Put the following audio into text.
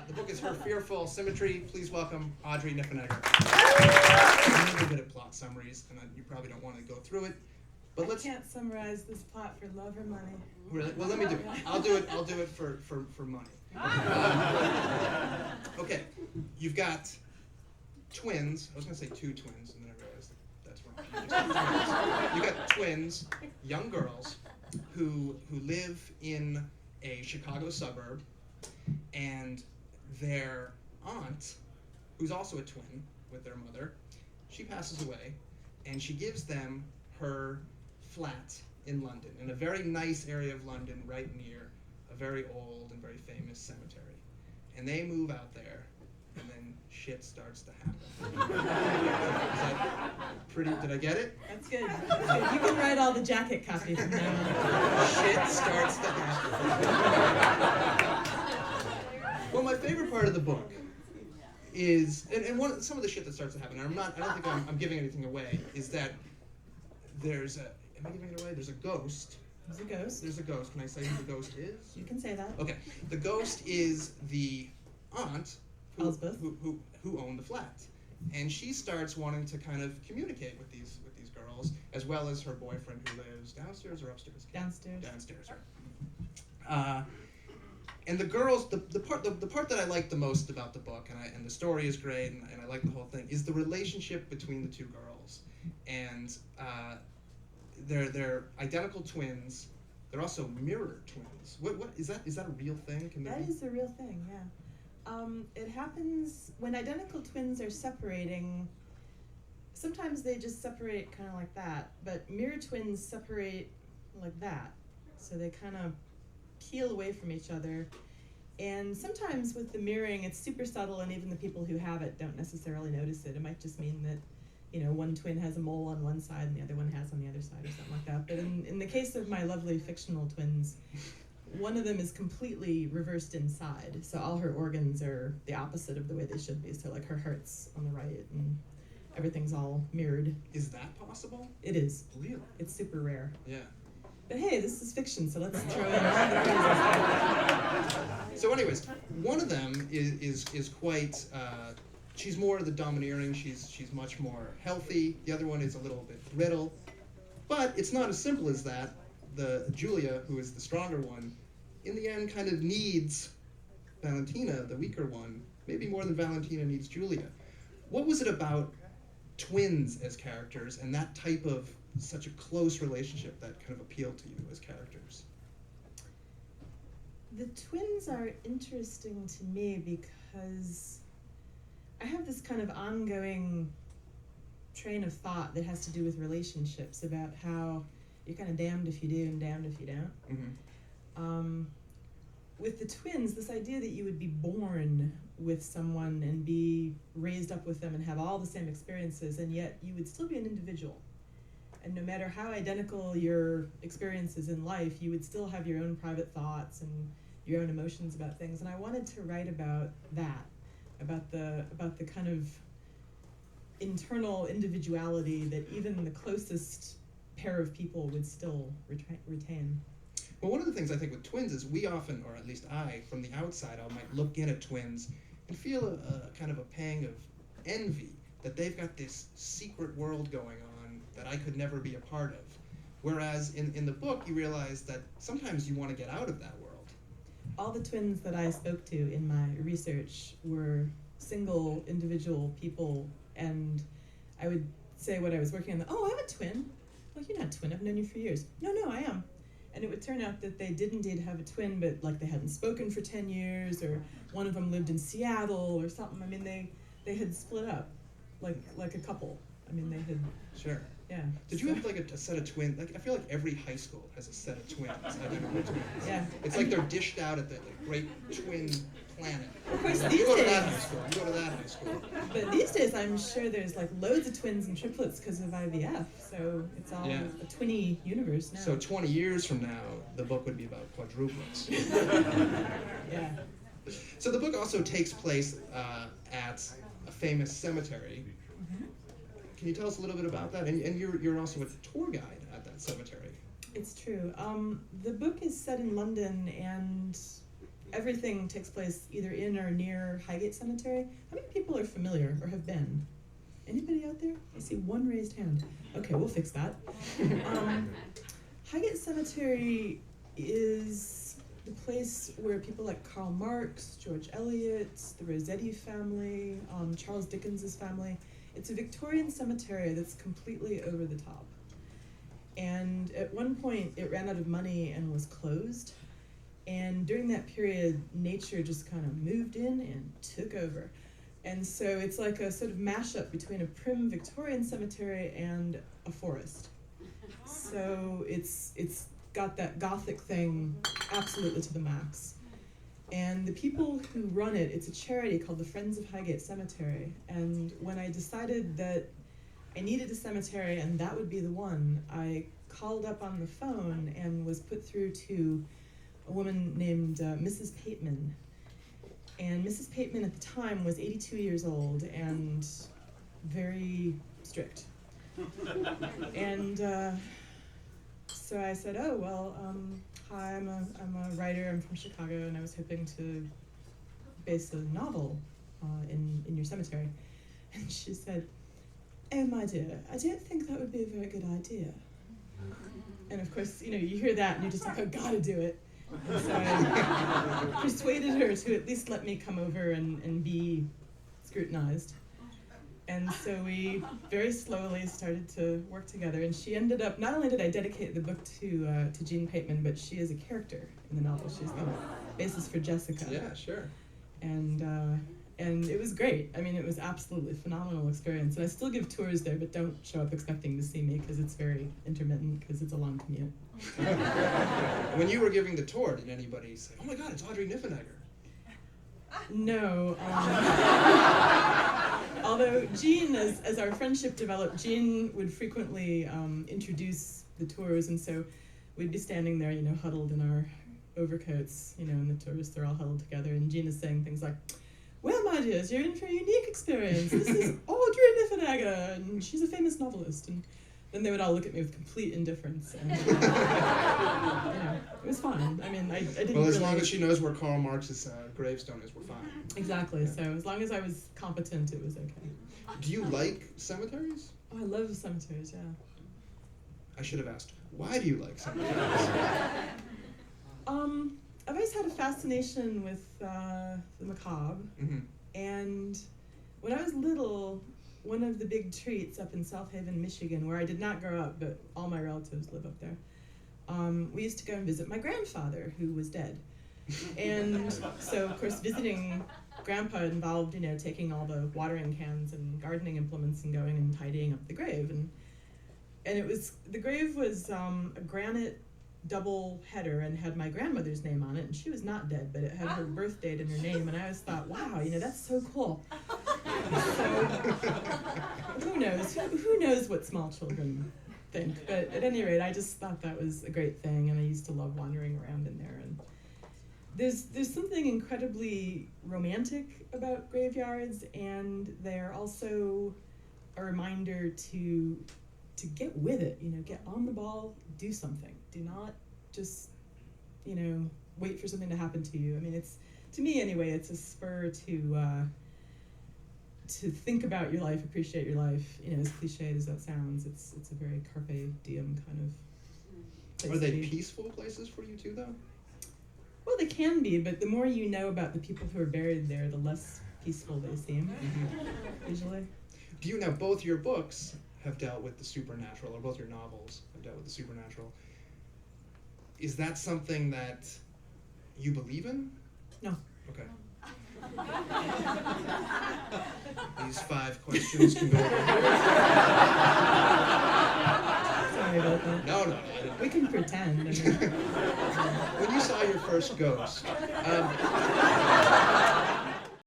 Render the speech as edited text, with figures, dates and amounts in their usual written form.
The book is Fearful Symmetry. Please welcome Audrey Niffenegger. I'm really good at plot summaries, and you probably don't want to go through it. But I can't summarize this plot for love or money. Really? Well, let me do it. I'll do it for money. Okay, you've got twins. I was going to say two twins, and then I realized that's wrong. You've got twins, young girls, who live in a Chicago suburb, and their aunt, who's also a twin with their mother, she passes away, and she gives them her flat in London, in a very nice area of London, right near a very old and very famous cemetery. And they move out there, and then shit starts to happen. Is that pretty? Did I get it? That's good. You can write all the jacket copy from now on. Shit starts to happen. Well, my favorite part of the book is, and some of the shit that starts to happen, and I don't think I'm giving anything away, is that there's a, am I giving it away? There's a ghost. There's a ghost. There's a ghost. Can I say who the ghost is? You can say that. Okay. The ghost is the aunt who owned the flat. And she starts wanting to kind of communicate with these girls, as well as her boyfriend who lives downstairs or upstairs? Downstairs. Downstairs, right. And the girls, the part that I like the most about the book, and the story is great, and I like the whole thing, is the relationship between the two girls. And they're identical twins. They're also mirror twins. What is that? Is that a real thing? That is a real thing, yeah. It happens when identical twins are separating. Sometimes they just separate kind of like that, but mirror twins separate like that. So they kind of peel away from each other. And sometimes with the mirroring, it's super subtle, and even the people who have it don't necessarily notice it. It might just mean that, you know, one twin has a mole on one side and the other one has on the other side or something like that. But in the case of my lovely fictional twins, one of them is completely reversed inside. So all her organs are the opposite of the way they should be. So like her heart's on the right and everything's all mirrored. Is that possible? It is. Really? It's super rare. Yeah. But hey, this is fiction, so let's throw in all the crazy. So anyways, one of them is quite, she's more the domineering, she's much more healthy. The other one is a little bit brittle. But it's not as simple as that. The Julia, who is the stronger one, in the end kind of needs Valentina, the weaker one, maybe more than Valentina needs Julia. What was it about twins as characters and that type of such a close relationship that kind of appealed to you as characters? The twins are interesting to me because I have this kind of ongoing train of thought that has to do with relationships, about how you're kind of damned if you do and damned if you don't. Mm-hmm. With the twins, this idea that you would be born with someone and be raised up with them and have all the same experiences, and yet you would still be an individual. And no matter how identical your experiences in life, you would still have your own private thoughts and your own emotions about things. And I wanted to write about that, about the kind of internal individuality that even the closest pair of people would still retain. Well, one of the things I think with twins is we often, or at least I, from the outside, I might look in at twins and feel a kind of a pang of envy that they've got this secret world going on that I could never be a part of. Whereas in the book, you realize that sometimes you want to get out of that world. All the twins that I spoke to in my research were single, individual people, and I would say when I was working on I have a twin. Well, you're not a twin, I've known you for years. No, I am. And it would turn out that they did indeed have a twin, but like they hadn't spoken for 10 years, or one of them lived in Seattle or something. I mean, they had split up, like a couple. I mean, they had... Sure. Yeah. Did you have like a set of twins? Like I feel like every high school has a set of twins. Identical twins. Yeah. It's like they're dished out at the great twin planet. Of course, like, these you go to days. that high school. You go to that high school. But these days, I'm sure there's like loads of twins and triplets because of IVF. So it's all a twinny universe now. So 20 years from now, the book would be about quadruplets. Yeah. So the book also takes place at a famous cemetery. Mm-hmm. Can you tell us a little bit about that? And you're also a tour guide at that cemetery. It's true. The book is set in London, and everything takes place either in or near Highgate Cemetery. How many people are familiar or have been? Anybody out there? I see one raised hand. Okay, we'll fix that. Highgate Cemetery is the place where people like Karl Marx, George Eliot, the Rossetti family, Charles Dickens's family. It's a Victorian cemetery that's completely over the top. And at one point, it ran out of money and was closed. And during that period, nature just kind of moved in and took over. And so it's like a sort of mashup between a prim Victorian cemetery and a forest. So it's got that Gothic thing absolutely to the max. And the people who run it, it's a charity called the Friends of Highgate Cemetery. And when I decided that I needed a cemetery and that would be the one, I called up on the phone and was put through to a woman named Mrs. Pateman. And Mrs. Pateman at the time was 82 years old and very strict. And so I said, oh, well, hi, I'm a writer, I'm from Chicago, and I was hoping to base a novel in your cemetery. And she said, oh, my dear, I don't think that would be a very good idea. And of course, you hear that and you're just like, oh, gotta do it. And so I persuaded her to at least let me come over and be scrutinized. And so we very slowly started to work together, and she ended up, not only did I dedicate the book to Jean Pateman, but she is a character in the novel. She's the basis for Jessica. Yeah, sure. And it was great. I mean, it was absolutely phenomenal experience. And I still give tours there, but don't show up expecting to see me because it's very intermittent because it's a long commute. When you were giving the tour, did anybody say, oh my God, it's Audrey Niffenegger? No. Although Jean, as our friendship developed, Jean would frequently introduce the tours, and so we'd be standing there, huddled in our overcoats, and the tourists are all huddled together, and Jean is saying things like, well, my dears, you're in for a unique experience. This is Audrey Niffenegger, and she's a famous novelist. And then they would all look at me with complete indifference. And, it was fun. I mean, I didn't Well, as really... long as she knows where Karl Marx's gravestone is, we're fine. Exactly. So as long as I was competent, it was okay. Do you like cemeteries? Oh, I love cemeteries, yeah. I should have asked, why do you like cemeteries? I've always had a fascination with the macabre. Mm-hmm. And when I was little, one of the big treats up in South Haven, Michigan, where I did not grow up, but all my relatives live up there, we used to go and visit my grandfather, who was dead. And so, of course, visiting Grandpa involved, taking all the watering cans and gardening implements and going and tidying up the grave. And the grave was a granite double header and had my grandmother's name on it, and she was not dead, but it had her birth date in her name, and I always thought, wow, that's so cool. So, who knows? Who knows what small children think? But at any rate, I just thought that was a great thing, and I used to love wandering around in there. And there's something incredibly romantic about graveyards, and they're also a reminder to get with it, get on the ball, do something. Do not just, wait for something to happen to you. I mean, to me anyway, it's a spur to think about your life, appreciate your life. As cliched as that sounds, it's a very carpe diem kind of place. Are they peaceful places for you too, though? Well, they can be, but the more you know about the people who are buried there, the less peaceful they seem, usually. Do you now, both your books have dealt with the supernatural, or both your novels have dealt with the supernatural. Is that something that you believe in? No. Okay. These 5 questions can go over. Sorry about that. No, I didn't. We can pretend. I mean. When you saw your first ghost,